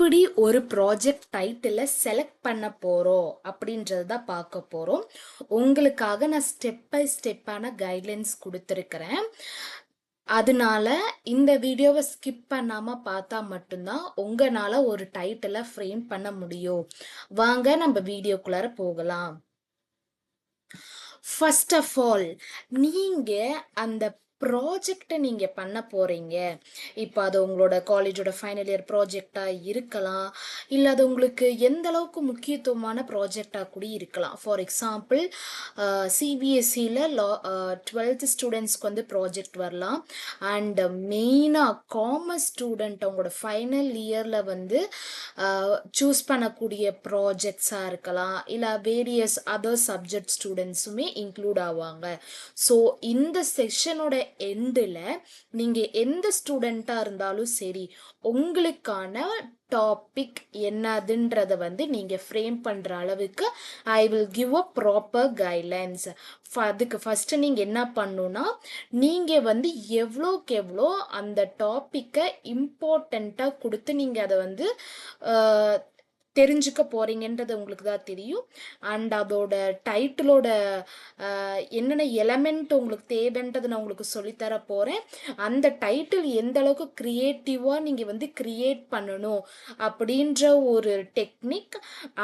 எப்படி ஒரு project டைட்டிலை select பண்ண போகிறோம் அப்படின்றது தான் பார்க்க போகிறோம். உங்களுக்காக நான் ஸ்டெப் பை ஸ்டெப்பான கைட்லைன்ஸ் கொடுத்துருக்கிறேன். அதனால இந்த வீடியோவை ஸ்கிப் பண்ணாமல் பார்த்தா மட்டும்தான் உங்களால் ஒரு டைட்டிலை ஃப்ரேம் பண்ண முடியும். வாங்க நம்ம வீடியோக்குள்ளார போகலாம். ஃபர்ஸ்ட் ஆஃப் ஆல், நீங்கள் அந்த ப்ராஜெக்டை நீங்கள் பண்ண போகிறீங்க. இப்போ அது உங்களோட காலேஜோட ஃபைனல் இயர் ப்ராஜெக்டாக இருக்கலாம், இல்லை அது உங்களுக்கு எந்த அளவுக்கு முக்கியத்துவமான ப்ராஜெக்டாக கூட இருக்கலாம். ஃபார் எக்ஸாம்பிள், சிபிஎஸ்சியில் 12th ஸ்டூடெண்ட்ஸ்க்கு வந்து ப்ராஜெக்ட் வரலாம். அண்ட் மெயினாக காமர்ஸ் ஸ்டூடெண்ட் அவங்களோட ஃபைனல் இயரில் வந்து சூஸ் பண்ணக்கூடிய ப்ராஜெக்ட்ஸாக இருக்கலாம், இல்லை வேரியஸ் அதர் சப்ஜெக்ட் ஸ்டூடெண்ட்ஸுமே இன்க்ளூட் ஆவாங்க. ஸோ இந்த செஷனோட எண்டில் நீங்கள் எந்த ஸ்டூடெண்ட்டாக இருந்தாலும் சரி, உங்களுக்கான டாபிக் என்னதுன்றதை வந்து நீங்கள் ஃப்ரேம் பண்ணுற அளவுக்கு I will give a proper guidelines. அதுக்கு ஃபஸ்ட்டு நீங்கள் என்ன பண்ணணுன்னா, நீங்கள் வந்து எவ்வளோக்கு எவ்வளோ அந்த டாப்பிக்கை இம்பார்ட்டண்ட்டாக கொடுத்து நீங்கள் அதை வந்து தெரிஞ்சுக்க போகிறீங்கன்றது உங்களுக்கு தான் தெரியும். அண்ட் அதோட டைட்டிலோட என்னென்ன எலமெண்ட் உங்களுக்கு தேவைன்றது நான் உங்களுக்கு சொல்லித்தர போகிறேன். அந்த டைட்டில் எந்த அளவுக்கு க்ரியேட்டிவாக நீங்கள் வந்து க்ரியேட் பண்ணணும் அப்படின்ற ஒரு டெக்னிக்,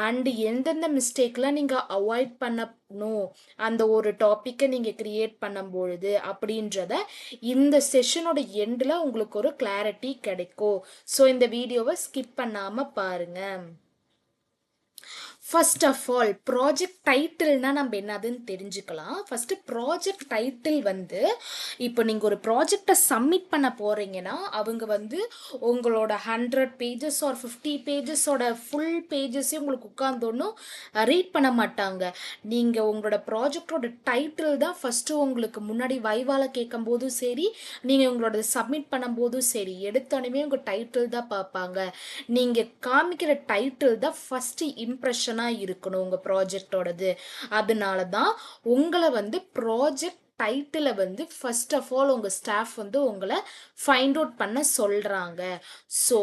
அண்டு எந்தெந்த மிஸ்டேக்லாம் நீங்கள் அவாய்ட் பண்ணணும் அந்த ஒரு டாப்பிக்கை நீங்கள் க்ரியேட் பண்ணும்பொழுது அப்படின்றத இந்த செஷனோட எண்டில் உங்களுக்கு ஒரு கிளாரிட்டி கிடைக்கும். ஸோ இந்த வீடியோவை ஸ்கிப் பண்ணாமல் பாருங்கள். ஃபர்ஸ்ட் ஆஃப் ஆல், ப்ராஜெக்ட் டைட்டில்னால் நம்ம என்னதுன்னு தெரிஞ்சுக்கலாம். ஃபஸ்ட்டு ப்ராஜெக்ட் டைட்டில் வந்து, இப்போ நீங்கள் ஒரு ப்ராஜெக்டை சப்மிட் பண்ண போகிறீங்கன்னா அவங்க வந்து உங்களோட 100 pages ஆர் 50 pagesோட ஃபுல் பேஜஸையும் உங்களுக்கு உட்காந்தோன்னும் ரீட் பண்ண மாட்டாங்க. நீங்கள் உங்களோட ப்ராஜெக்டோட டைட்டில் தான் ஃபஸ்ட்டு உங்களுக்கு முன்னாடி வைவால கேட்கும் போதும் சரி, நீங்கள் உங்களோட சப்மிட் பண்ணும்போதும் சரி, எடுத்தோடனே உங்கள் டைட்டில் தான் பார்ப்பாங்க. நீங்கள் காமிக்கிற டைட்டில் தான் ஃபஸ்ட்டு இம்ப்ரெஷன் இருக்கணும் உங்க ப்ராஜெக்டோடது. அதனால தான் உங்களை வந்து ப்ராஜெக்ட் டைட்டிலை வந்து ஃபர்ஸ்ட் ஆஃப் ஆல் உங்க ஸ்டாஃப் வந்து உங்களை ஃபைண்ட் அவுட் பண்ண சொல்றாங்க. ஸோ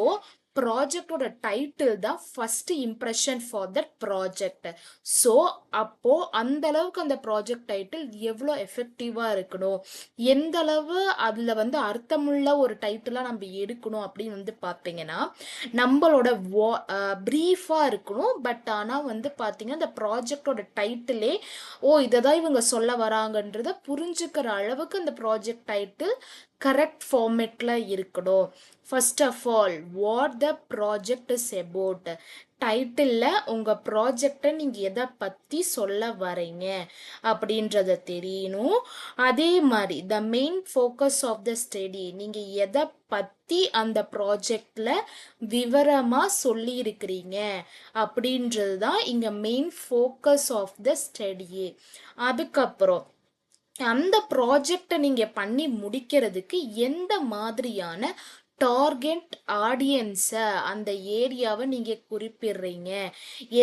ப்ராஜெக்டோட டைட்டில் தான் first impression for that project. So அப்போ அந்த அளவுக்கு அந்த ப்ராஜெக்ட் டைட்டில் எவ்வளோ எஃபெக்டிவாக இருக்கணும், எந்த அளவு அதில் வந்து அர்த்தமுள்ள ஒரு டைட்டிலாக நம்ம எடுக்கணும் அப்படின்னு வந்து பார்த்தீங்கன்னா, நம்மளோட ப்ரீஃபாக இருக்கணும். பட் ஆனால் வந்து பார்த்தீங்கன்னா இந்த ப்ராஜெக்டோட டைட்டிலே இதை தான் இவங்க சொல்ல வராங்கன்றத புரிஞ்சுக்கிற அளவுக்கு அந்த ப்ராஜெக்ட் டைட்டில் கரெக்ட் ஃபார்மேட்டில் இருக்கணும். First of all, what the project is about. டைட்டிலில் உங்கள் ப்ராஜெக்டை நீங்கள் எதை பற்றி சொல்ல வரீங்க அப்படின்றத தெரியணும். அதே மாதிரி the main focus of the study, நீங்கள் எதை பற்றி அந்த ப்ராஜெக்டில் விவரமாக சொல்லியிருக்கிறீங்க அப்படின்றது தான் இங்கே மெயின் ஃபோக்கஸ் ஆஃப் த ஸ்டடியே. அதுக்கப்புறம் அந்த ப்ராஜெக்டை நீங்கள் பண்ணி முடிக்கிறதுக்கு எந்த மாதிரியான டார்கெட் ஆடியன்ஸை, அந்த ஏரியாவை நீங்கள் குறிப்பிடுறீங்க,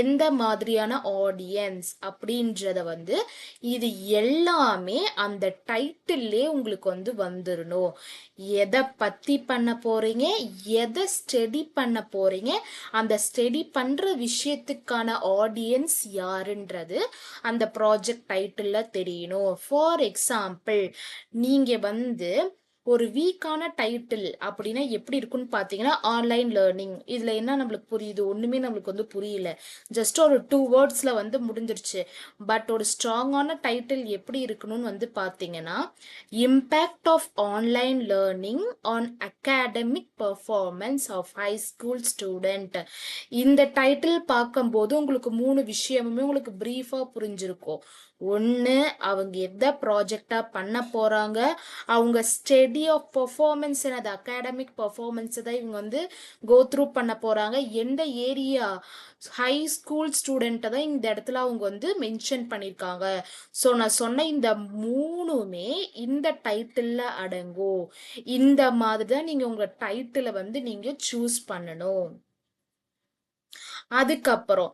எந்த மாதிரியான ஆடியன்ஸ் அப்படின்றத வந்து இது எல்லாமே அந்த டைட்டில்லே உங்களுக்கு வந்து வந்துடணும். எதை பற்றி பண்ண போகிறீங்க, எதை ஸ்டடி பண்ண போகிறீங்க, அந்த ஸ்டடி பண்ணுற விஷயத்துக்கான ஆடியன்ஸ் யாருன்றது அந்த ப்ராஜெக்ட் டைட்டிலில் தெரியணும். ஃபார் எக்ஸாம்பிள், நீங்கள் வந்து ஒரு வீக்கான டைட்டில் அப்படின்னா எப்படி இருக்குன்னு பார்த்தீங்கன்னா, ஆன்லைன் லேர்னிங். இதில் என்ன நம்மளுக்கு புரியுது? ஒன்றுமே நம்மளுக்கு வந்து புரியல. ஜஸ்ட் ஒரு 2 wordsல வந்து முடிஞ்சிருச்சு. பட் ஒரு ஸ்ட்ராங்கான டைட்டில் எப்படி இருக்கணும்னு வந்து பார்த்தீங்கன்னா, impact of online learning on academic performance of high school student. இந்த டைட்டில் பார்க்கும்போது உங்களுக்கு 3 விஷயமுமே உங்களுக்கு ப்ரீஃபாக புரிஞ்சிருக்கும். ஒன்று, அவங்க எந்த ப்ராஜெக்டாக பண்ண போகிறாங்க, அவங்க ஸ்டடி ஆஃப் பர்ஃபார்மன்ஸ், அது அகாடமிக் பர்ஃபார்மன்ஸை தான் இவங்க வந்து கோ த்ரூ பண்ண போகிறாங்க, எந்த ஏரியா ஹை ஸ்கூல் ஸ்டூடெண்ட்டை தான் இந்த இடத்துல அவங்க வந்து மென்ஷன் பண்ணியிருக்காங்க. ஸோ நான் சொன்ன இந்த 3மே இந்த டைட்டிலில் அடங்கும். இந்த மாதிரி தான் நீங்கள் உங்கள் டைட்டிலை வந்து நீங்கள் சூஸ் பண்ணணும். அதுக்கப்புறம்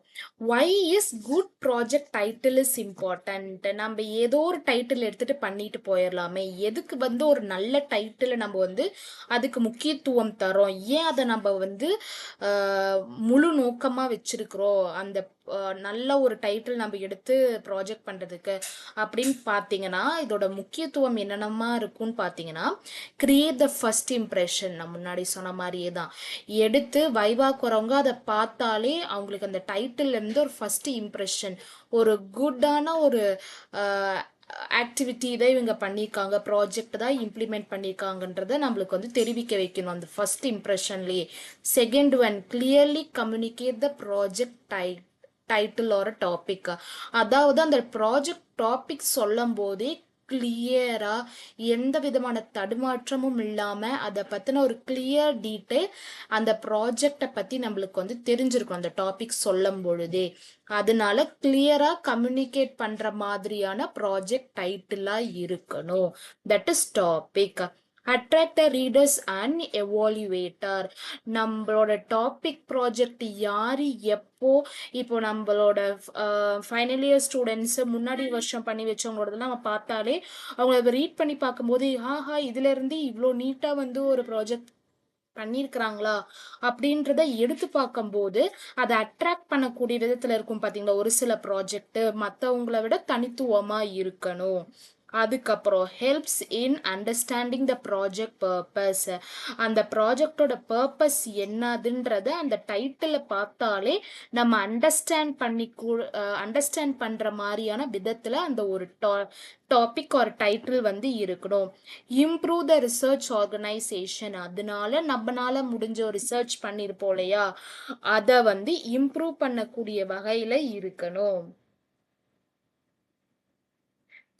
why is good project title is important. நம்ம ஏதோ ஒரு டைட்டில் எடுத்துட்டு பண்ணிட்டு போயிடலாமே, எதுக்கு வந்து ஒரு நல்ல டைட்டில் நம்ம வந்து அதுக்கு முக்கியத்துவம் தரோம், ஏன் அதை நம்ம வந்து முழு நோக்கமா வச்சிருக்கிறோம் அந்த நல்ல ஒரு டைட்டில் நம்ம எடுத்து ப்ராஜெக்ட் பண்றதுக்கு அப்படின்னு பார்த்தீங்கன்னா, இதோட முக்கியத்துவம் என்னென்னமா இருக்கும்னு பார்த்தீங்கன்னா, கிரியேட் த ஃபர்ஸ்ட் இம்ப்ரெஷன். நான் முன்னாடி சொன்ன மாதிரியே தான், எடுத்து வைவாக்கு வரவங்க அதை பார்த்தாலே அவங்களுக்கு அந்த டைட்டில் இருந்து ஒரு ஃபர்ஸ்ட் இம்ப்ரெஷன், ஒரு குட்டான ஒரு ஆக்டிவிட்டி தான் இவங்க பண்ணியிருக்காங்க, ப்ராஜெக்ட் தான் இம்ப்ளிமெண்ட் பண்ணியிருக்காங்கன்றத நம்மளுக்கு வந்து தெரிவிக்க வைக்கணும் அந்த ஃபர்ஸ்ட் இம்ப்ரெஷன்லேயே. Second one, clearly communicate the project title ஒரு டாபிக். அதாவது அந்த ப்ராஜெக்ட் டாபிக் சொல்லும் போதே கிளியரா, எந்த விதமான தடுமாற்றமும் இல்லாம அதை பத்தின ஒரு கிளியர் டீட்டெயில் அந்த ப்ராஜெக்டை பத்தி நம்மளுக்கு வந்து தெரிஞ்சிருக்கும் அந்த டாபிக் சொல்லும் பொழுதே. அதனால கிளியரா கம்யூனிகேட் பண்ற மாதிரியான ப்ராஜெக்ட் டைட்டிலா இருக்கணும். That is topic. Attract the readers and evaluator. நம்மளோட டாபிக் ப்ராஜெக்ட் யாரு எப்போ, இப்போ நம்மளோட ஃபைனல் இயர் ஸ்டூடெண்ட்ஸ் முன்னாடி வருஷம் பண்ணி வச்சவங்களோடதெல்லாம் நம்ம பார்த்தாலே அவங்க ரீட் பண்ணி பார்க்கும்போது ஆஹா இதுல இருந்து இவ்வளோ நீட்டா வந்து ஒரு ப்ராஜெக்ட் பண்ணியிருக்கிறாங்களா அப்படின்றத எடுத்து பார்க்கும்போது அதை அட்ராக்ட் பண்ணக்கூடிய விதத்துல இருக்கும் பாத்தீங்களா. ஒரு சில ப்ராஜெக்ட் மற்றவங்களை விட தனித்துவமா இருக்கணும். அதுக்கப்புறம் helps in understanding the project purpose. அந்த ப்ராஜெக்டோட பர்பஸ் என்னதுன்றத அந்த டைட்டிலை பார்த்தாலே நம்ம அண்டர்ஸ்டாண்ட் பண்ற மாதிரியான விதத்துல அந்த ஒரு டாபிக் ஒரு டைட்டில் வந்து இருக்கணும். Improve the research organisation. அதனால நம்மனால முடிஞ்ச ஒரு ரிசர்ச் பண்ணிருப்போம் இல்லையா, அதை வந்து இம்ப்ரூவ் பண்ணக்கூடிய வகையில இருக்கணும்.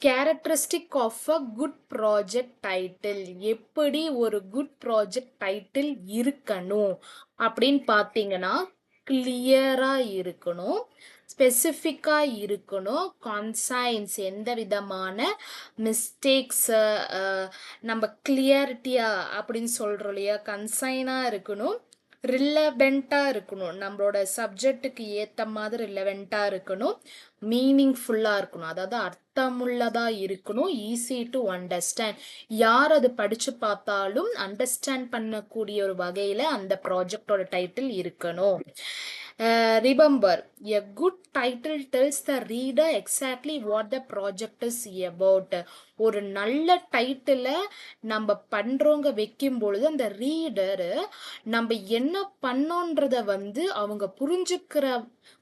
Characteristic of a good project title. எப்படி ஒரு குட் ப்ராஜெக்ட் டைட்டில் இருக்கணும் அப்படின்னு பார்த்தீங்கன்னா, கிளியரா இருக்கணும், ஸ்பெசிஃபிக்கா இருக்கணும், கான்சைன்ஸ், எந்த விதமான மிஸ்டேக்ஸ் நம்ம கிளியரிட்டியா அப்படின்னு சொல்றோம் இல்லையா, கன்சைனா இருக்கணும், ரிலவெண்ட்டாக இருக்கணும், நம்மளோட சப்ஜெக்டுக்கு ஏற்ற மாதிரி ரிலவெண்ட்டாக இருக்கணும், மீனிங்ஃபுல்லாக இருக்கணும், அதாவது அர்த்தமுள்ளதாக இருக்கணும், ஈஸி டு அண்டர்ஸ்டாண்ட், யார் அது படித்து பார்த்தாலும் அண்டர்ஸ்டாண்ட் பண்ணக்கூடிய ஒரு வகையில் அந்த ப்ராஜெக்டோட டைட்டில் இருக்கணும். Remember, a good title tells the reader exactly what the project is about. ஒரு நல்ல டைட்டிலை நம்ம பண்றவங்க வைக்கும் பொழுது அந்த ரீடரு நம்ம என்ன பண்ணோன்றத வந்து அவங்க புரிஞ்சுக்கிற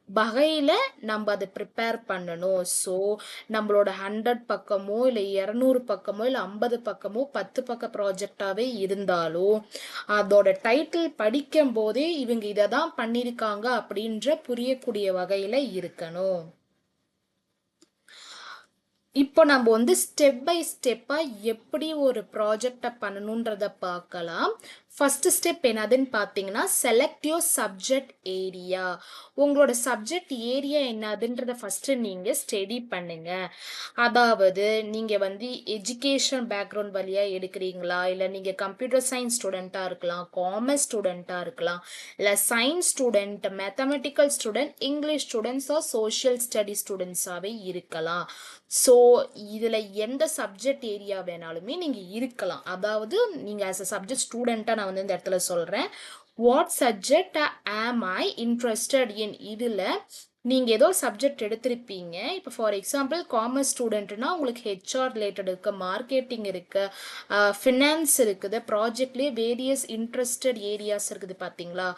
வகையில நம்ம அதை ப்ரிப்பேர் பண்ணணும். ஸோ நம்மளோட 100 பக்கமோ இல்லை 200 பக்கமோ இல்லை 50 பக்கமோ 10 பக்க ப்ராஜெக்டாவே இருந்தாலும் அதோட டைட்டில் படிக்கும் போதே இவங்க இதை தான் பண்ணியிருக்காங்க அப்படின்ற புரியக்கூடிய வகையில இருக்கணும். இப்போ நம்ம வந்து ஸ்டெப் பை ஸ்டெப்பாக எப்படி ஒரு ப்ராஜெக்டை பண்ணணுன்றத பார்க்கலாம். ஃபர்ஸ்ட் ஸ்டெப் என்னதுன்னு பார்த்தீங்கன்னா, செலக்ட் யோர் சப்ஜெக்ட் ஏரியா. உங்களோட சப்ஜெக்ட் ஏரியா என்னதுன்றத ஃபர்ஸ்ட் நீங்கள் ஸ்டடி பண்ணுங்க. அதாவது நீங்கள் வந்து எஜுகேஷன் பேக்ரவுண்ட் வழியாக எடுக்கிறீங்களா, இல்லை நீங்கள் கம்ப்யூட்டர் சயின்ஸ் ஸ்டூடெண்ட்டாக இருக்கலாம், காமர்ஸ் ஸ்டூடெண்ட்டாக இருக்கலாம், இல்லை science student, mathematical student, English ஸ்டூடெண்ட்ஸோ சோஷியல் ஸ்டடி ஸ்டூடெண்ட்ஸாகவே இருக்கலாம். ஸோ இதில் எந்த சப்ஜெக்ட் ஏரியா வேணாலுமே நீங்கள் இருக்கலாம். அதாவது நீங்கள் ஆஸ் அ சப்ஜெக்ட் ஸ்டூடெண்ட்டாக நான் வந்து இந்த இடத்துல சொல்கிறேன், வாட் சப்ஜெக்ட் ஆம் ஐ இன்ட்ரெஸ்டட் இன். இதில் நீங்கள் ஏதோ சப்ஜெக்ட் எடுத்திருப்பீங்க. இப்போ ஃபார் எக்ஸாம்பிள் காமர்ஸ் ஸ்டூடெண்ட்னா உங்களுக்கு ஹெச்ஆர் ரிலேட்டட் இருக்குது, மார்க்கெட்டிங் இருக்குது, ஃபினான்ஸ் இருக்குது, ப்ராஜெக்ட்லேயே வேரியஸ் இன்ட்ரெஸ்டட் ஏரியாஸ் இருக்குது பார்த்தீங்களா.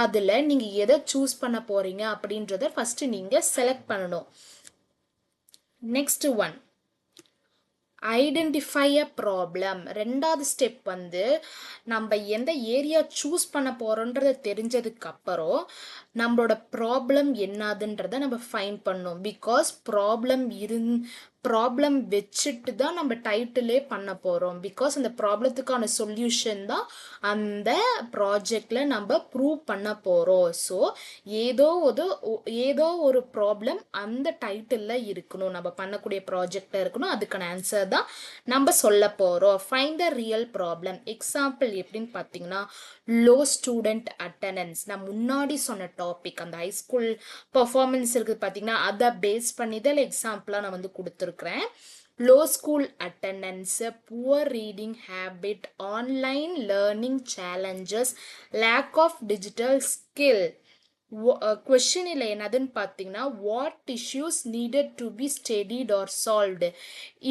அதில் நீங்கள் எதை சூஸ் பண்ண போகிறீங்க அப்படின்றத ஃபஸ்ட்டு நீங்கள் செலக்ட் பண்ணணும். Next one, identify a problem. ரெண்டாவது ஸ்டெப் வந்து நம்ம எந்த ஏரியா சூஸ் பண்ண போகிறோன்றதை தெரிஞ்சதுக்கு அப்புறம் நம்மளோட ப்ராப்ளம் என்னதுன்றதை நம்ம ஃபைண்ட் பண்ணோம். பிகாஸ் ப்ராப்ளம் வச்சுட்டு தான் நம்ம டைட்டிலே பண்ண போகிறோம். பிகாஸ் அந்த ப்ராப்ளத்துக்கான சொல்யூஷன் தான் அந்த ப்ராஜெக்டில் நம்ம ப்ரூவ் பண்ண போகிறோம். ஸோ ஏதோ ஒரு ப்ராப்ளம் அந்த டைட்டிலில் இருக்கணும், நம்ம பண்ணக்கூடிய ப்ராஜெக்டில் இருக்கணும். அதுக்கான ஆன்சர் தான் நம்ம சொல்ல போகிறோம். Find the real problem. Example எப்படின்னு பார்த்தீங்கன்னா, லோ ஸ்டூடெண்ட் அட்டண்டன்ஸ். நான் முன்னாடி சொன்ன டாபிக் அந்த ஹைஸ்கூல் பர்ஃபார்மன்ஸ் இருக்குது பார்த்தீங்கன்னா, அதை பேஸ் பண்ணி தான் எக்ஸாம்பிளாக நான் வந்து கொடுத்துருக்குறேன். Low school attendance, poor reading habit, online learning challenges, lack of digital skill. கொஷினில் என்னதுன்னு பார்த்தீங்கன்னா, what issues needed to be studied or solved.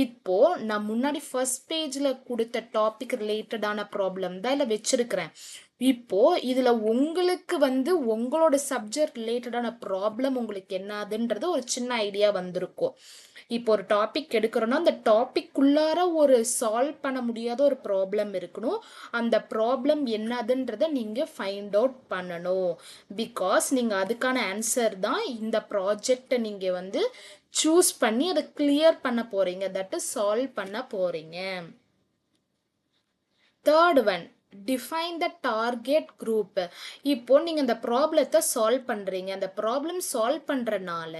இப்போ நான் முன்னாடி ஃபர்ஸ்ட் பேஜில் கொடுத்த டாபிக் ரிலேட்டடான ப்ராப்ளம் தான் இல்லை வச்சிருக்கிறேன். இப்போ இதில் உங்களுக்கு வந்து உங்களோட சப்ஜெக்ட் ரிலேட்டடான ப்ராப்ளம் உங்களுக்கு என்னதுன்றது ஒரு சின்ன ஐடியா வந்திருக்கும். இப்போ ஒரு டாபிக் எடுக்கிறோன்னா அந்த டாபிக்குள்ளார ஒரு சால்வ் பண்ண முடியாத ஒரு ப்ராப்ளம் இருக்கணும். அந்த ப்ராப்ளம் என்னதுன்றதை நீங்கள் ஃபைண்ட் அவுட் பண்ணணும். பிகாஸ் நீங்கள் அதுக்கான ஆன்சர் தான் இந்த ப்ராஜெக்டை நீங்கள் வந்து சூஸ் பண்ணி அதை கிளியர் பண்ண போகிறீங்க, தட் இஸ் சால்வ் பண்ண போகிறீங்க. Third one, define the target group. இப்போ நீங்கள் இந்த ப்ராப்ளத்தை சால்வ் பண்ணுறீங்க. அந்த ப்ராப்ளம் சால்வ் பண்ணுறனால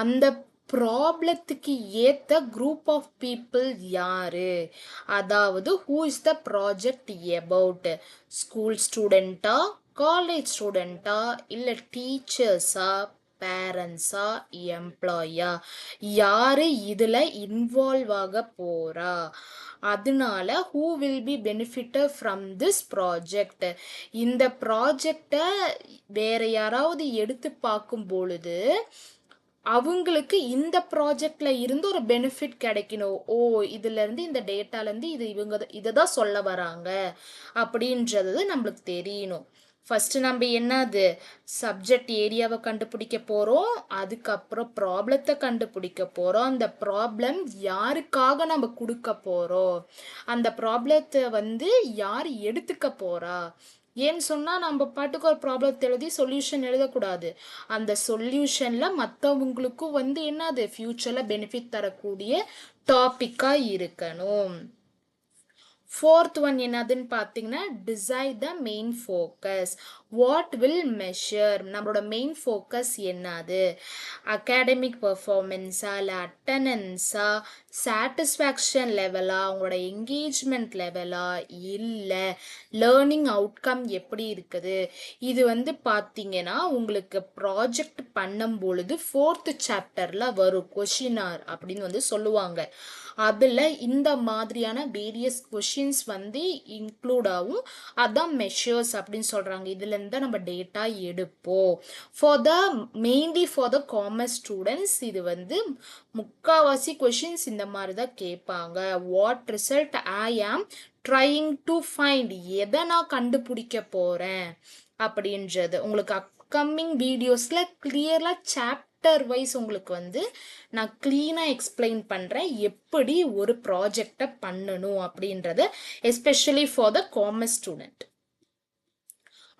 அந்த ப்ராப்ளத்துக்கு ஏற்ற குரூப் ஆஃப் பீப்புள் யாரு, அதாவது who is the project about? School ஸ்டூடெண்ட்டா, காலேஜ் ஸ்டூடெண்ட்டா, இல்லை டீச்சர்ஸா, பேரண்ட்ஸா, எம்ப்ளாயா, யாரு இதில் இன்வால்வ் ஆக போகிறா? அதனால who will be benefited from this project. இந்த ப்ராஜெக்டை வேற யாராவது எடுத்து பார்க்கும் பொழுது அவங்களுக்கு இந்த ப்ராஜெக்ட்ல இருந்து ஒரு பெனிஃபிட் கிடைக்கணும். ஓ, இதுல இருந்து இந்த டேட்டால இருந்து இவங்க இதை தான் சொல்ல வராங்க அப்படின்றது நம்மளுக்கு தெரியணும். ஃபர்ஸ்ட் நம்ம என்னது சப்ஜெக்ட் ஏரியாவை கண்டுபிடிக்க போகிறோம், அதுக்கப்புறம் ப்ராப்ளத்தை கண்டுபிடிக்க போகிறோம், அந்த ப்ராப்ளம் யாருக்காக நம்ம கொடுக்க போகிறோம், அந்த ப்ராப்ளத்தை வந்து யார் எடுத்துக்க போகிறா. ஏன்னு சொன்னால் நம்ம பாட்டுக்கு ஒரு ப்ராப்ளத்தை எழுதி சொல்யூஷன் எழுதக்கூடாது. அந்த சொல்யூஷனில் மற்றவங்களுக்கும் வந்து என்னது ஃப்யூச்சரில் பெனிஃபிட் தரக்கூடிய டாப்பிக்காக இருக்கணும். ஃபோர்த் ஒன் என்னதுன்னு பார்த்தீங்கன்னா, decide the main focus. What will measure? நம்மளோட மெயின் ஃபோக்கஸ் என்னது? அகாடமிக் பர்ஃபார்மன்ஸா, இல்லை அட்டண்டன்ஸா, சாட்டிஸ்ஃபேக்ஷன் லெவலா, அவங்களோட என்கேஜ்மெண்ட் லெவலா, இல்லை லேர்னிங் அவுட்கம் எப்படி இருக்குது? இது வந்து பார்த்தீங்கன்னா உங்களுக்கு ப்ராஜெக்ட் பண்ணும் பொழுது 4th சாப்டரில் வரும் கொஷினார் அப்படின்னு வந்து சொல்லுவாங்க. அதில் இந்த மாதிரியான வேரியஸ் கொஷின்ஸ் வந்து இன்க்ளூட் ஆகும். அதான் மெஷர்ஸ் அப்படின்னு சொல்கிறாங்க. இதுலேருந்து நம்ம டேட்டா எடுப்போம். Mainly for the commerce students இது வந்து முக்கால்வாசி கொஷின்ஸ் இந்த மாதிரி தான் கேட்பாங்க. வாட் ரிசல்ட் ஐ ஆம் ட்ரையிங் டு ஃபைண்ட், எதை நான் கண்டுபிடிக்க போகிறேன் அப்படின்றது உங்களுக்கு அப்கமிங் வீடியோஸில் கிளியராக சாப்டர் வைஸ் உங்களுக்கு வந்து நான் க்ளீனாக எக்ஸ்பிளைன் பண்ணுறேன் எப்படி ஒரு ப்ராஜெக்டை பண்ணணும் அப்படின்றத, especially for the commerce student.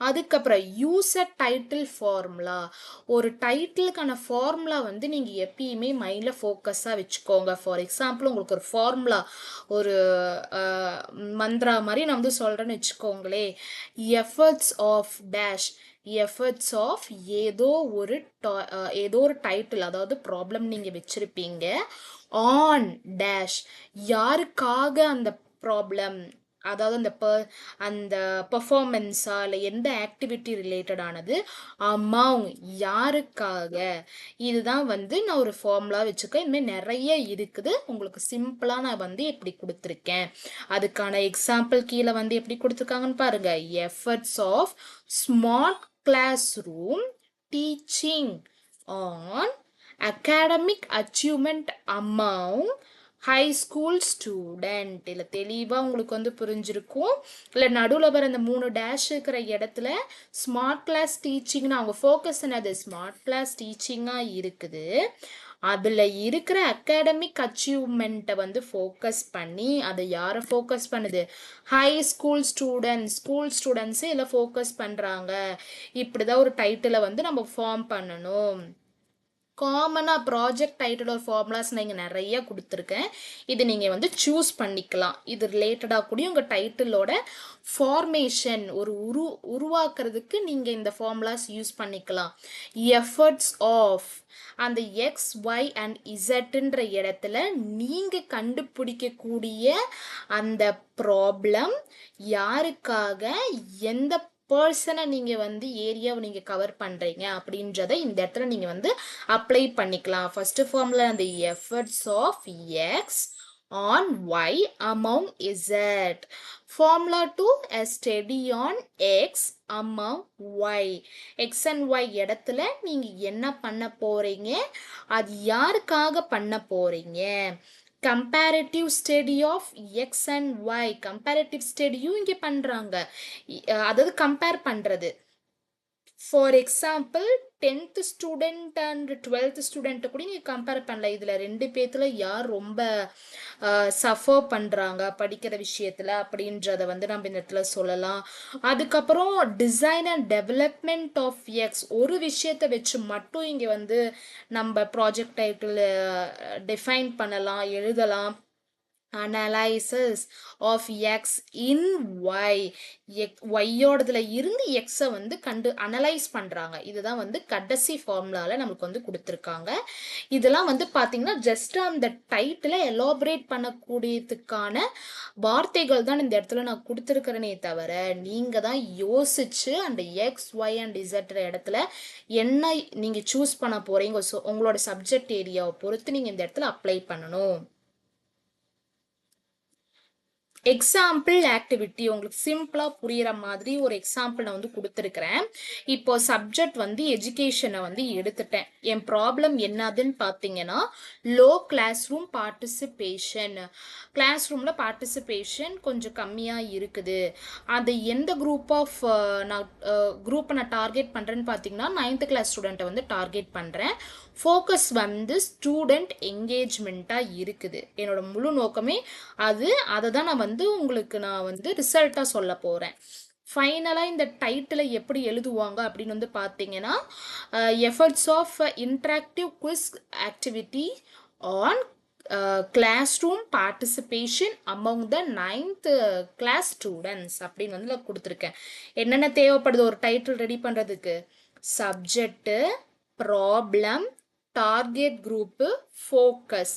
அதுக்கப்புறம் யூசர் டைட்டில் ஃபார்முலா. ஒரு டைட்டிலுக்கான ஃபார்முலா வந்து நீங்கள் எப்பயுமே மைண்டில் ஃபோக்கஸாக வச்சுக்கோங்க. ஃபார் எக்ஸாம்பிள் உங்களுக்கு ஒரு ஃபார்முலா, ஒரு மந்த்ரா மாதிரி நான் வந்து சொல்கிறேன்னு வச்சுக்கோங்களே, efforts of dash, efforts of ஏதோ ஒரு டைட்டில், அதாவது ப்ராப்ளம் நீங்கள் வச்சுருப்பீங்க, ஆன் டேஷ், யாருக்காக அந்த ப்ராப்ளம், அதாவது அந்த பர்ஃபார்மன்ஸா இல்லை எந்த ஆக்டிவிட்டி ரிலேட்டடானது, அமௌங் யாருக்காக, இதுதான் வந்து நான் ஒரு ஃபார்முலா வச்சுருக்கேன். இனிமேல் நிறைய இருக்குது, உங்களுக்கு சிம்பிளாக நான் வந்து எப்படி கொடுத்துருக்கேன். அதுக்கான எக்ஸாம்பிள் கீழே வந்து எப்படி கொடுத்துருக்காங்கன்னு பாருங்க. Efforts of smart class room teaching on academic achievement among high school student. இல்லை தெளிவாக உங்களுக்கு வந்து புரிஞ்சிருக்கும். இல்லை நடுவில் வர அந்த 3 டேஷ் இருக்கிற இடத்துல ஸ்மார்ட் கிளாஸ் டீச்சிங்னு அவங்க ஃபோக்கஸ் என்னது ஸ்மார்ட் கிளாஸ் டீச்சிங்காக இருக்குது. அதில் இருக்கிற அகாடமிக் அச்சீவ்மெண்ட்டை வந்து ஃபோக்கஸ் பண்ணி, அதை யாரை ஃபோக்கஸ் பண்ணுது? ஹை ஸ்கூல் ஸ்டூடெண்ட்ஸு இதில் ஃபோக்கஸ் பண்ணுறாங்க. இப்படி தான் ஒரு டைட்டிலை வந்து நம்ம ஃபார்ம் பண்ணணும். காமனாக ப்ராஜெக்ட் டைட்டில் ஃபார்முலாஸ் நீங்கள் நிறைய கொடுத்துருக்கேன். இது நீங்கள் வந்து சூஸ் பண்ணிக்கலாம். இது ரிலேட்டடாக கூடிய உங்கள் டைட்டிலோட ஃபார்மேஷன் ஒரு உருவாக்குறதுக்கு நீங்கள் இந்த ஃபார்முலாஸ் யூஸ் பண்ணிக்கலாம். எஃபர்ட்ஸ் ஆஃப் அந்த எக்ஸ் ஒய் அண்ட் இசட்ன்ற இடத்துல நீங்கள் கண்டுபிடிக்கக்கூடிய அந்த ப்ராப்ளம் யாருக்காக, எந்த பர்சனை நீங்கள் வந்து ஏரியாவை நீங்கள் கவர் பண்ணுறீங்க அப்படின்றத இந்த இடத்துல நீங்கள் வந்து அப்ளை பண்ணிக்கலாம். ஃபர்ஸ்ட் ஃபார்முலா அந்த efforts of X on y among z. Formula 2 a study on x among y. x and y இடத்துல நீங்க என்ன பண்ண போறீங்க, அது யாருக்காக பண்ண போறீங்க. Comparative study of X and Y, comparative ஸ்டடியும் இங்கே பண்ணுறாங்க, அதாவது கம்பேர் பண்ணுறது. For example 10th student and 12th ஸ்டூடெண்ட்டை கூட நீங்கள் கம்பேர் பண்ணல. இதில் ரெண்டு பேர்த்தில் யார் ரொம்ப சஃபர் பண்ணுறாங்க படிக்கிற விஷயத்தில் அப்படின்றத வந்து நம்ம இந்த இடத்துல சொல்லலாம். அதுக்கப்புறம் design and development of X, ஒரு விஷயத்தை வச்சு மட்டும் இங்கே வந்து நம்ம ப்ராஜெக்ட் டைட்டில் டிஃபைன் பண்ணலாம், எழுதலாம். Analysis of X in Y, ஒய்யோடதுல இருந்து எக்ஸை வந்து அனலைஸ் பண்ணுறாங்க. இதுதான் வந்து கடைசி ஃபார்முலாவில் நம்மளுக்கு வந்து கொடுத்துருக்காங்க. இதெல்லாம் வந்து பார்த்தீங்கன்னா ஜஸ்ட் அந்த டைட்டிலை எலாபரேட் பண்ணக்கூடியதுக்கான வார்த்தைகள் தான் இந்த இடத்துல நான் கொடுத்துருக்கிறேனே தவிர, நீங்கள் தான் யோசிச்சு அந்த எக்ஸ் ஒய் அண்ட் இசட்ற இடத்துல என்ன நீங்கள் சூஸ் பண்ண போகிறீங்க, உங்களோட சப்ஜெக்ட் ஏரியாவை பொறுத்து நீங்கள் இந்த இடத்துல அப்ளை பண்ணணும். எக்ஸாம்பிள் ஆக்டிவிட்டி உங்களுக்கு சிம்பிளாக புரிகிற மாதிரி ஒரு எக்ஸாம்பிள் நான் வந்து கொடுத்துருக்குறேன். இப்போ சப்ஜெக்ட் வந்து எஜுகேஷனை வந்து எடுத்துட்டேன். என் ப்ராப்ளம் என்னதுன்னு பார்த்தீங்கன்னா low class room participation. Class ரூமில் பார்ட்டிசிபேஷன் கொஞ்சம் கம்மியாக இருக்குது. அது எந்த குரூப்பை நான் டார்கெட் பண்ணுறேன்னு பார்த்தீங்கன்னா 9th கிளாஸ் ஸ்டூடெண்ட்டை வந்து டார்கெட் பண்ணுறேன். ஃபோக்கஸ் வந்து ஸ்டூடெண்ட் என்கேஜ்மெண்ட்டாக இருக்குது. என்னோட முழு நோக்கமே அதை தான் நான் வந்து உங்களுக்கு நான் வந்து ரிசல்ட்டாக சொல்ல போகிறேன். ஃபைனலாக இந்த டைட்டிலை எப்படி எழுதுவாங்க அப்படின்னு வந்து பார்த்தீங்கன்னா efforts of interactive quiz activity on class room participation among the 9th class students அப்படின்னு வந்து நான் கொடுத்துருக்கேன். என்னென்ன தேவைப்படுது ஒரு டைட்டில் ரெடி பண்ணுறதுக்கு? Subject, problem, target group, focus,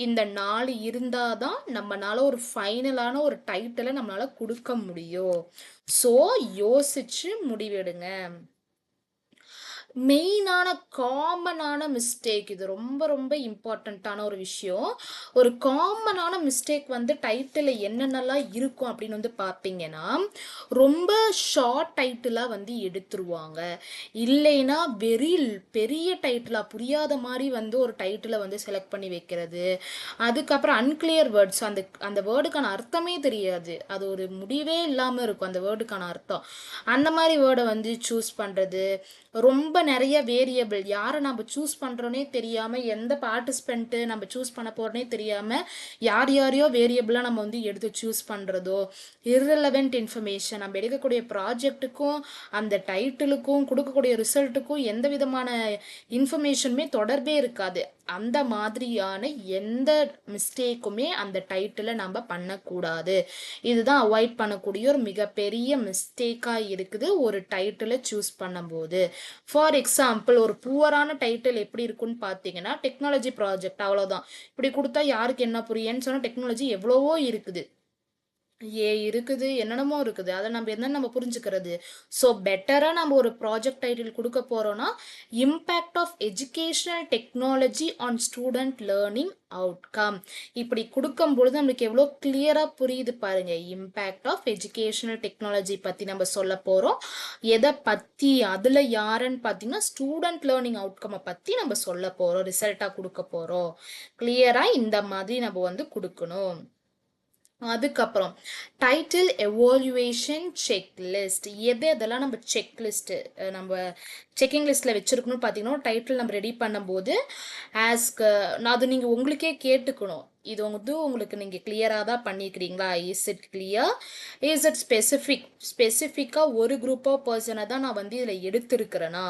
இந்த 4 இருந்தால் தான் நம்மளால ஒரு ஃபைனலான ஒரு டைட்டிலை நம்மளால் கொடுக்க முடியும். ஸோ யோசிச்சு முடிவெடுங்க. மெயினான காமனான மிஸ்டேக், இது ரொம்ப ரொம்ப இம்பார்ட்டண்ட்டான ஒரு விஷயம். ஒரு காமனான மிஸ்டேக் வந்து டைட்டில் என்னென்னலாம் இருக்கும் அப்படின்னு வந்து பார்த்தீங்கன்னா ரொம்ப ஷார்ட் டைட்டிலாக வந்து எடுத்துருவாங்க, இல்லைன்னா வெரி பெரிய டைட்டிலாக புரியாத மாதிரி வந்து ஒரு டைட்டிலை வந்து செலக்ட் பண்ணி வைக்கிறது. அதுக்கப்புறம் அன்கிளியர் வேர்ட்ஸ், அந்த வேர்டுக்கான அர்த்தமே தெரியாது, அது ஒரு முடிவே இல்லாமல் இருக்கும் அந்த வேர்டுக்கான அர்த்தம். அந்த மாதிரி வேர்டை வந்து சூஸ் பண்ணுறது. ரொம்ப நிறைய வேரியபிள், யாரை நம்ம சூஸ் பண்ணுறோன்னே தெரியாமல், எந்த பார்ட்டிசிபெண்ட்டு நம்ம சூஸ் பண்ண போகிறோன்னே தெரியாமல் யாரையோ வேரியபிளாக நம்ம வந்து எடுத்து சூஸ் பண்ணுறதோ, இர்ரெலவெண்ட் இன்ஃபர்மேஷன், நம்ம எடுக்கக்கூடிய ப்ராஜெக்ட்டுக்கும் அந்த டைட்டிலுக்கும் கொடுக்கக்கூடிய ரிசல்ட்டுக்கும் எந்த விதமான இன்ஃபர்மேஷனுமே தொடர்பே இருக்காது. அந்த மாதிரியான எந்த மிஸ்டேக்குமே அந்த டைட்டிலை நம்ம பண்ணக்கூடாது. இதுதான் அவாய்ட் பண்ணக்கூடிய ஒரு மிகப்பெரிய மிஸ்டேக்காக இருக்குது ஒரு டைட்டிலை சூஸ் பண்ணும்போது. ஃபார் எக்ஸாம்பிள் ஒரு புவரான டைட்டில் எப்படி இருக்குன்னு பார்த்தீங்கன்னா டெக்னாலஜி ப்ராஜெக்ட், அவ்வளோதான். இப்படி கொடுத்தா யாருக்கு என்ன புரியுன்னு சொன்னால் டெக்னாலஜி எவ்வளவோ இருக்குது, இருக்குது, என்னென்னமோ இருக்குது, அதை நம்ம புரிஞ்சுக்கிறது. ஸோ பெட்டராக நம்ம ஒரு ப்ராஜெக்ட் டைட்டில் கொடுக்க போகிறோன்னா impact of educational technology on student learning outcome, இப்படி கொடுக்கும் பொழுது நம்மளுக்கு எவ்வளோ கிளியராக புரியுது பாருங்க. இம்பேக்ட் ஆஃப் எஜுகேஷனல் டெக்னாலஜி பற்றி நம்ம சொல்ல போகிறோம். எதை பற்றி, அதில் யாருன்னு பார்த்தீங்கன்னா ஸ்டூடெண்ட் லேர்னிங் அவுட்கம்மை பற்றி நம்ம சொல்ல போகிறோம், ரிசல்ட்டாக கொடுக்க போகிறோம். கிளியராக இந்த மாதிரி நம்ம வந்து கொடுக்கணும். அதுக்கப்புறம் டைட்டில் எவாலுவேஷன் செக்லிஸ்ட், எதெல்லாம் நம்ம செக்லிஸ்ட்டு நம்ம செக்கிங் லிஸ்ட்டில் வச்சுருக்கணும்னு பார்த்தீங்கன்னா டைட்டில் நம்ம ரெடி பண்ணும்போது அது நீங்கள் உங்களுக்கே கேட்டுக்கணும், இது வந்து உங்களுக்கு நீங்கள் கிளியராக தான் பண்ணிக்கிறீங்களா? Is it clear? Is it ஸ்பெசிஃபிக்காக ஒரு குரூப் ஆஃப் பர்சனை தான் நான் வந்து இதில் எடுத்திருக்கிறேனா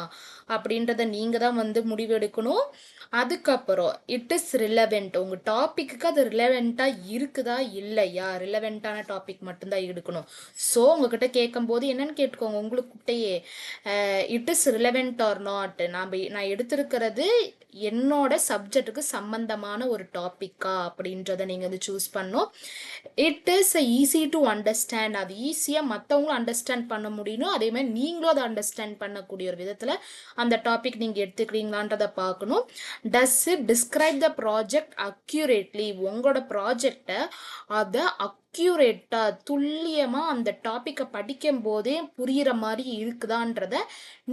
அப்படின்றத நீங்கள் தான் வந்து முடிவெடுக்கணும். அதுக்கப்புறம் இட் இஸ் ரிலவெண்ட், உங்கள் டாப்பிக்கு அது ரிலவெண்ட்டாக இருக்குதா இல்லையா, ரிலவெண்ட்டான டாபிக் மட்டும்தான் எடுக்கணும். ஸோ உங்ககிட்ட கேட்கும்போது என்னன்னு கேட்டுக்கோங்க, உங்களுக்கிட்டேயே it is relevant or not, நான் எடுத்திருக்கிறது என்னோட சப்ஜெக்ட்டுக்கு சம்பந்தமான ஒரு டாப்பிக்கா அப்படின்றத நீங்கள் வந்து சூஸ் பண்ணும். It is easy to understand, அது ஈஸியாக மற்றவங்களும் அண்டர்ஸ்டாண்ட் பண்ண முடியணும், அதே மாதிரி நீங்களும் அதை அண்டர்ஸ்டாண்ட் பண்ணக்கூடிய ஒரு விதத்தில் அந்த டாபிக் நீங்கள் எடுத்துக்கிறீங்களான்றதை பார்க்கணும். Does it describe the project accurately, உங்களோட ப்ராஜெக்டை அதை அக்யூரேட்டாக துல்லியமாக அந்த டாப்பிக்கை படிக்கும் போதே புரிகிற மாதிரி இருக்குதான்றத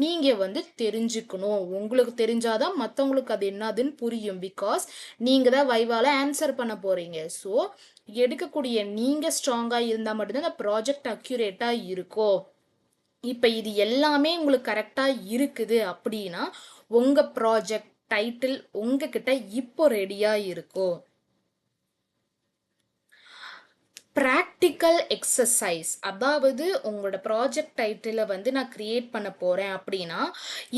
நீங்கள் வந்து தெரிஞ்சுக்கணும். உங்களுக்கு தெரிஞ்சாதான் மற்றவங்களுக்கு அது என்னதுன்னு புரியும். பிகாஸ் நீங்கள் தான் வைவால ஆன்சர் பண்ண போகிறீங்க. ஸோ எடுக்கக்கூடிய நீங்கள் ஸ்ட்ராங்காக இருந்தால் மட்டும்தான் அந்த ப்ராஜெக்ட் அக்யூரேட்டாக இருக்கும். இப்போ இது எல்லாமே உங்களுக்கு கரெக்டாக இருக்குது அப்படின்னா உங்கள் ப்ராஜெக்ட் டைட்டில் உங்ககிட்ட இப்போ ரெடியாக இருக்கும். ப்ராக்டிக்கல் எக்ஸசைஸ், அதாவது உங்களோட ப்ராஜெக்ட் டைட்டிலை வந்து நான் க்ரியேட் பண்ண போகிறேன் அப்படின்னா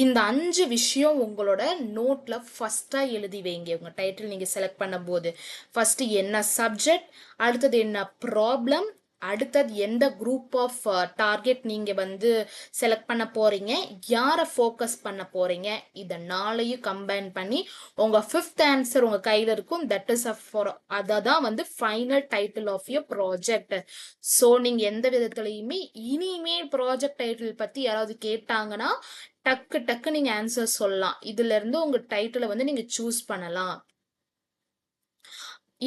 இந்த 5 விஷயம் உங்களோட நோட்டில் ஃபஸ்ட்டாக எழுதி வைங்க. உங்கள் டைட்டில் நீங்கள் செலக்ட் பண்ணும்போது ஃபஸ்ட்டு என்ன சப்ஜெக்ட், அடுத்தது என்ன ப்ராப்ளம், அடுத்தது எந்த குரூப் ஆஃப் டார்கெட் நீங்கள் வந்து செலக்ட் பண்ண போகிறீங்க, யாரை ஃபோக்கஸ் பண்ண போகிறீங்க, இதை 4ஐயும் கம்பைன் பண்ணி உங்கள் 5th ஆன்சர் உங்கள் கையில் இருக்கும். தட் இஸ் அதை தான் வந்து final title of your project. So நீங்கள் எந்த விதத்துலையுமே இனிமேல் ப்ராஜெக்ட் டைட்டில் பற்றி யாராவது கேட்டாங்கன்னா டக்கு நீங்கள் ஆன்சர் சொல்லலாம். இதுலேருந்து உங்கள் டைட்டிலை வந்து நீங்கள் சூஸ் பண்ணலாம்.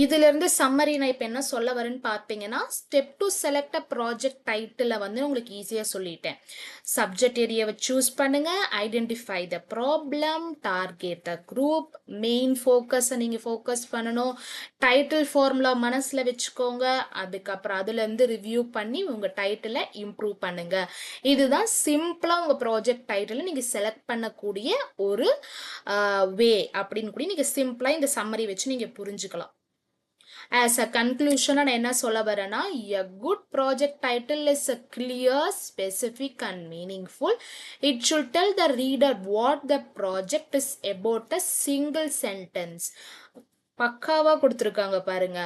இதுல இருந்து சம்மரி நான் இப்போ என்ன சொல்ல வரேன்னு பார்த்தீங்கன்னா, step to select a project title வந்து உங்களுக்கு ஈஸியாக சொல்லிட்டேன். சப்ஜெக்ட் ஏரியாவை சூஸ் பண்ணுங்க, identify the problem, target the group, main ஃபோக்கஸை நீங்கள் ஃபோக்கஸ் பண்ணணும், டைட்டில் ஃபார்முலா மனசில் வச்சுக்கோங்க, அதுக்கப்புறம் அதுலேருந்து ரிவ்யூ பண்ணி உங்கள் டைட்டிலை இம்ப்ரூவ் பண்ணுங்க. இதுதான் சிம்பிளாக உங்கள் ப்ராஜெக்ட் டைட்டிலை நீங்கள் செலக்ட் பண்ணக்கூடிய ஒரு வே அப்படின்னு கூட நீங்கள் சிம்பிளாக இந்த சம்மரி வச்சு நீங்கள் புரிஞ்சுக்கலாம். As a conclusion, நான் என்ன சொல்ல வரேன்னா, a good project title is a clear, specific and meaningful. It should tell the reader what the project is about a single sentence. பக்காவாக கொடுத்துருக்காங்க பாருங்க.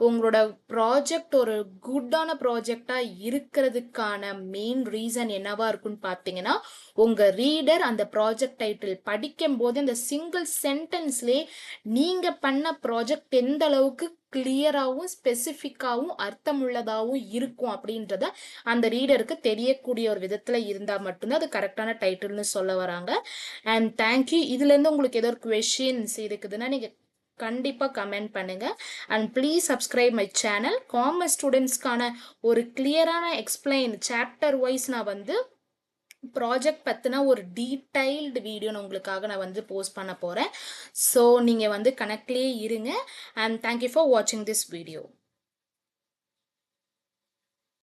உங்களோட ப்ராஜெக்ட் ஒரு குட்டான ப்ராஜெக்டாக இருக்கிறதுக்கான மெயின் ரீசன் என்னவா இருக்குன்னு பார்த்தீங்கன்னா, உங்கள் ரீடர் அந்த ப்ராஜெக்ட் டைட்டில் படிக்கும் போது அந்த சிங்கிள் சென்டென்ஸ்லேயே நீங்கள் பண்ண ப்ராஜெக்ட் எந்த அளவுக்கு கிளியராகவும் ஸ்பெசிஃபிக்காகவும் அர்த்தமுள்ளதாகவும் இருக்கும் அப்படின்றத அந்த ரீடருக்கு தெரியக்கூடிய ஒரு விதத்தில் இருந்தால் மட்டும்தான் அது கரெக்டான டைட்டில்னு சொல்ல வராங்க. And thank you. இதுலேருந்து உங்களுக்கு ஏதோ ஒரு கொஷின்ஸ் இருக்குதுன்னா நீங்கள் கண்டிப்பாக கமெண்ட் பண்ணுங்க. And please subscribe my channel. Commerce ஸ்டூடெண்ட்ஸ்க்கான ஒரு கிளியரான எக்ஸ்பிளைன் சாப்டர் வைஸ் நான் வந்து ப்ராஜெக்ட் பற்றினா ஒரு டீடைல்டு வீடியோ உங்களுக்காக நான் வந்து போஸ்ட் பண்ண போகிறேன். ஸோ நீங்கள் வந்து கனெக்ட்லேயே இருங்க. அண்ட் தேங்க்யூ ஃபார் வாட்சிங் திஸ் வீடியோ.